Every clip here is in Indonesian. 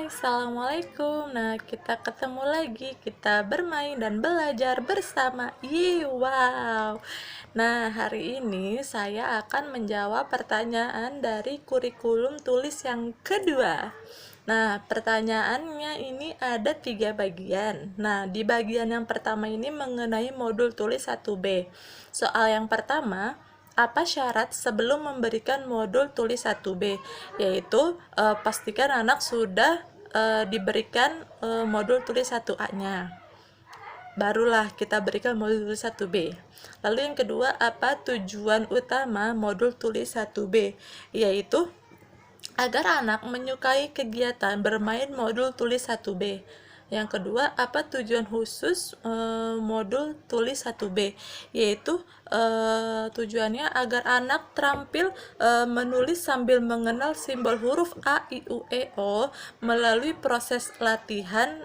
Assalamualaikum. Nah, kita ketemu lagi, kita bermain dan belajar bersama. Wow. Nah, hari ini saya akan menjawab pertanyaan dari kurikulum tulis yang kedua. Nah, pertanyaannya ini ada 3 bagian. Nah, di bagian yang pertama ini mengenai modul tulis 1B. Soal yang pertama, apa syarat sebelum memberikan modul tulis 1B? Yaitu pastikan anak sudah diberikan modul tulis 1A-nya. Barulah kita berikan modul tulis 1B. Lalu yang kedua, apa tujuan utama modul tulis 1B? Yaitu agar anak menyukai kegiatan bermain modul tulis 1B. Yang kedua, apa tujuan khusus modul tulis 1B? Yaitu tujuannya agar anak terampil menulis sambil mengenal simbol huruf A, I, U, E, O melalui proses latihan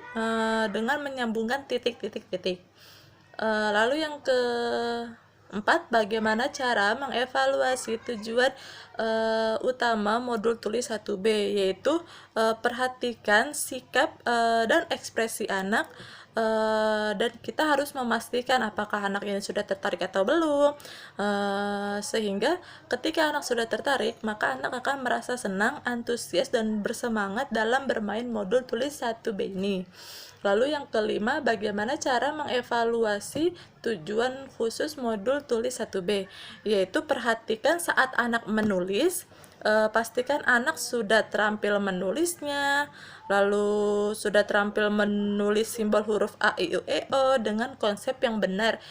dengan menyambungkan titik-titik-titik. Lalu yang keempat, bagaimana cara mengevaluasi tujuan utama modul tulis 1B, yaitu perhatikan sikap dan ekspresi anak, dan kita harus memastikan apakah anak ini sudah tertarik atau belum, sehingga ketika anak sudah tertarik, maka anak akan merasa senang, antusias, dan bersemangat dalam bermain modul tulis 1B ini. Lalu yang kelima, bagaimana cara mengevaluasi tujuan khusus modul tulis 1B, yaitu perhatikan saat anak menulis, pastikan anak sudah terampil menulisnya, lalu sudah terampil menulis simbol huruf A, I, U, E, O dengan konsep yang benar.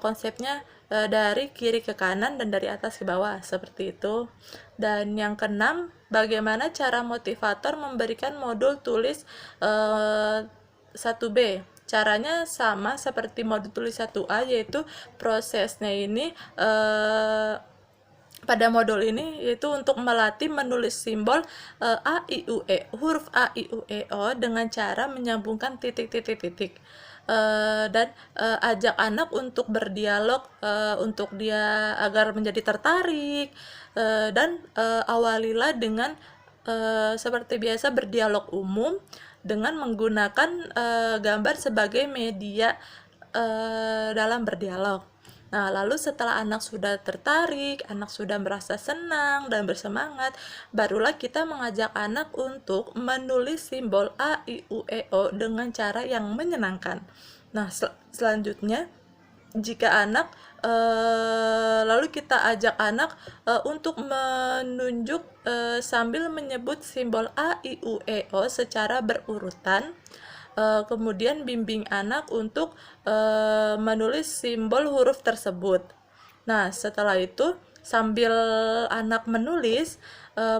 Konsepnya dari kiri ke kanan dan dari atas ke bawah, seperti itu. Dan yang keenam, bagaimana cara motivator memberikan modul tulis 1B. Caranya sama seperti modul tulis 1A, yaitu prosesnya ini pada modul ini yaitu untuk melatih menulis simbol A, I, U, E, huruf A, I, U, E, O dengan cara menyambungkan titik-titik-titik. Dan ajak anak untuk berdialog untuk dia agar menjadi tertarik, dan awalilah dengan seperti biasa berdialog umum dengan menggunakan gambar sebagai media dalam berdialog. Nah, lalu setelah anak sudah tertarik, anak sudah merasa senang dan bersemangat, barulah kita mengajak anak untuk menulis simbol A, I, U, E, O dengan cara yang menyenangkan. Nah, selanjutnya, jika anak lalu kita ajak anak untuk menunjuk sambil menyebut simbol A, I, U, E, O secara berurutan. Kemudian bimbing anak untuk menulis simbol huruf tersebut. Nah, setelah itu sambil anak menulis,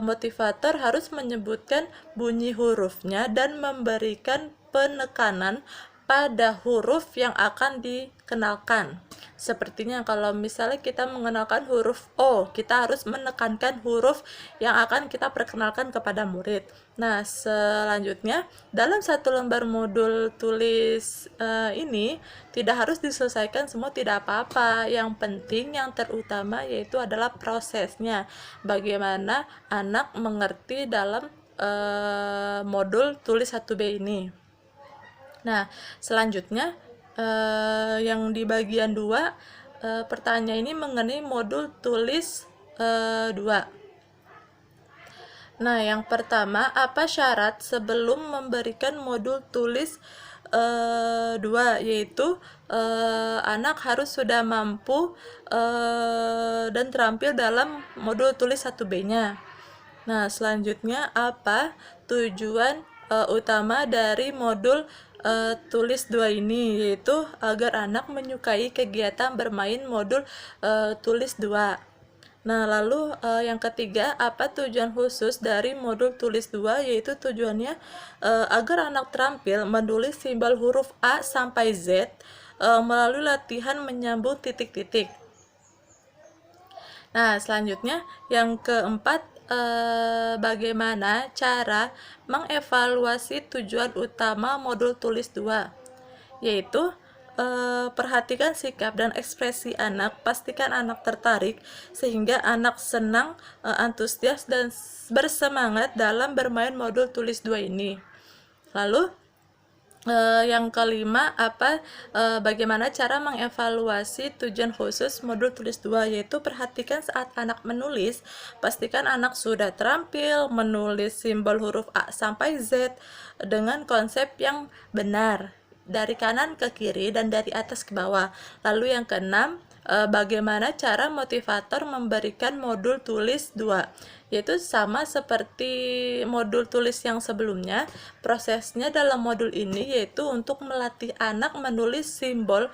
motivator harus menyebutkan bunyi hurufnya dan memberikan penekanan pada huruf yang akan dikenalkan. Sepertinya kalau misalnya kita mengenalkan huruf O, kita harus menekankan huruf yang akan kita perkenalkan kepada murid. Nah, selanjutnya dalam satu lembar modul tulis ini tidak harus diselesaikan semua, tidak apa-apa. Yang penting, yang terutama yaitu adalah prosesnya. Bagaimana anak mengerti dalam modul tulis 1B ini. Nah, selanjutnya yang di bagian 2, pertanyaan ini mengenai modul tulis 2. Nah, yang pertama, apa syarat sebelum memberikan modul tulis 2, yaitu anak harus sudah mampu dan terampil dalam modul tulis 1B-nya. Nah, selanjutnya, apa tujuan utama dari modul tulis 2 ini, yaitu agar anak menyukai kegiatan bermain modul tulis 2. Nah, lalu yang ketiga, apa tujuan khusus dari modul tulis 2, yaitu tujuannya agar anak terampil menulis simbol huruf A sampai Z melalui latihan menyambung titik-titik. Nah, selanjutnya yang keempat, bagaimana cara mengevaluasi tujuan utama modul tulis 2, yaitu perhatikan sikap dan ekspresi anak, pastikan anak tertarik sehingga anak senang, antusias, dan bersemangat dalam bermain modul tulis 2 ini. Lalu yang kelima, bagaimana cara mengevaluasi tujuan khusus modul tulis 2, yaitu perhatikan saat anak menulis, pastikan anak sudah terampil menulis simbol huruf A sampai Z dengan konsep yang benar, dari kanan ke kiri dan dari atas ke bawah. Lalu yang keenam, bagaimana cara motivator memberikan modul tulis 2, yaitu sama seperti modul tulis yang sebelumnya. Prosesnya dalam modul ini yaitu untuk melatih anak menulis simbol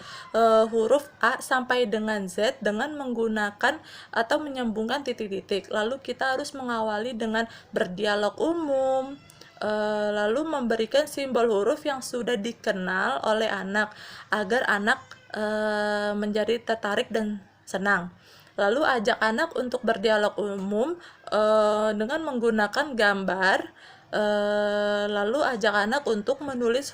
huruf A sampai dengan Z dengan menggunakan atau menyambungkan titik-titik. Lalu kita harus mengawali dengan berdialog umum, lalu memberikan simbol huruf yang sudah dikenal oleh anak agar anak menjadi tertarik dan senang. Lalu ajak anak untuk berdialog umum dengan menggunakan gambar. Lalu ajak anak untuk menulis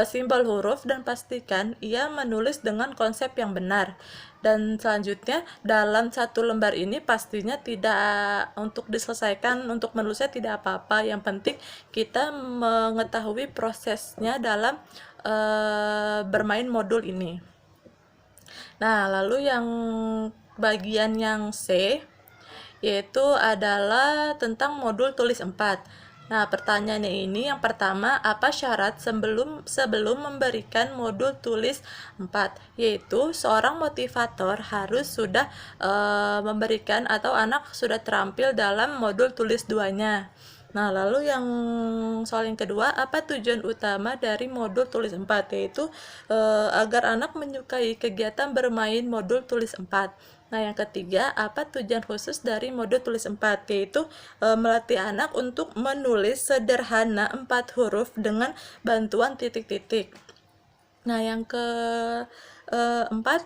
simbol huruf dan pastikan ia menulis dengan konsep yang benar. Dan selanjutnya dalam satu lembar ini pastinya tidak untuk diselesaikan, untuk menulisnya tidak apa-apa. Yang penting kita mengetahui prosesnya dalam bermain modul ini. Nah, lalu yang bagian yang C yaitu adalah tentang modul tulis 4. Nah, pertanyaannya ini yang pertama, apa syarat sebelum memberikan modul tulis 4? Yaitu seorang motivator harus sudah memberikan atau anak sudah terampil dalam modul tulis 2-nya. Nah, lalu yang soal yang kedua, apa tujuan utama dari modul tulis 4? Yaitu agar anak menyukai kegiatan bermain modul tulis 4. Nah, yang ketiga, apa tujuan khusus dari modul tulis 4? Yaitu melatih anak untuk menulis sederhana 4 huruf dengan bantuan titik-titik. Nah, yang keempat,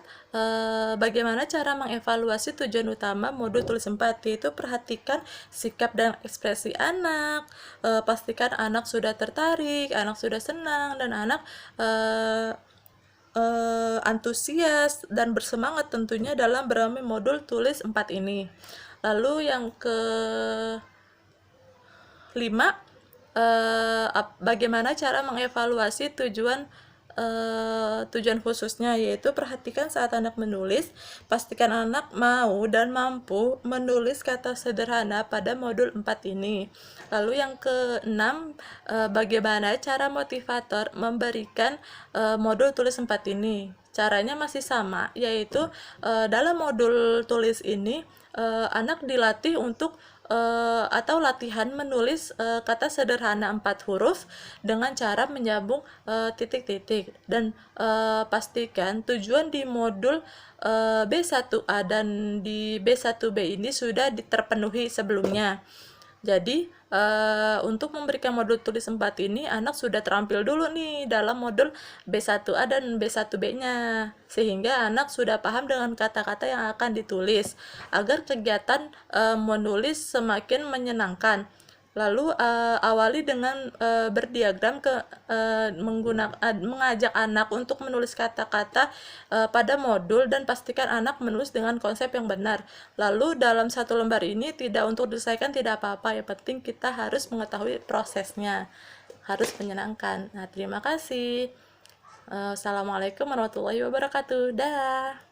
bagaimana cara mengevaluasi tujuan utama modul tulis 4? Yaitu perhatikan sikap dan ekspresi anak, pastikan anak sudah tertarik, anak sudah senang, dan anak antusias dan bersemangat tentunya dalam bermain modul tulis 4 ini. Lalu yang kelima, bagaimana cara mengevaluasi tujuan khususnya, yaitu perhatikan saat anak menulis, pastikan anak mau dan mampu menulis kata sederhana pada modul 4 ini. Lalu yang keenam, bagaimana cara motivator memberikan modul tulis 4 ini? Caranya masih sama, yaitu dalam modul tulis ini anak dilatih untuk atau latihan menulis kata sederhana 4 huruf dengan cara menyambung titik-titik. Dan pastikan tujuan di modul B1A dan di B1B ini sudah terpenuhi sebelumnya. Jadi untuk memberikan modul tulis 4 ini anak sudah terampil dulu nih dalam modul B1A dan B1B-nya, sehingga anak sudah paham dengan kata-kata yang akan ditulis agar kegiatan menulis semakin menyenangkan. Lalu awali dengan berdiagram mengajak anak untuk menulis kata-kata pada modul dan pastikan anak menulis dengan konsep yang benar. Lalu dalam satu lembar ini tidak untuk diselesaikan tidak apa-apa, yang penting kita harus mengetahui prosesnya, harus menyenangkan. Nah, terima kasih. Assalamualaikum warahmatullahi wabarakatuh. Dah.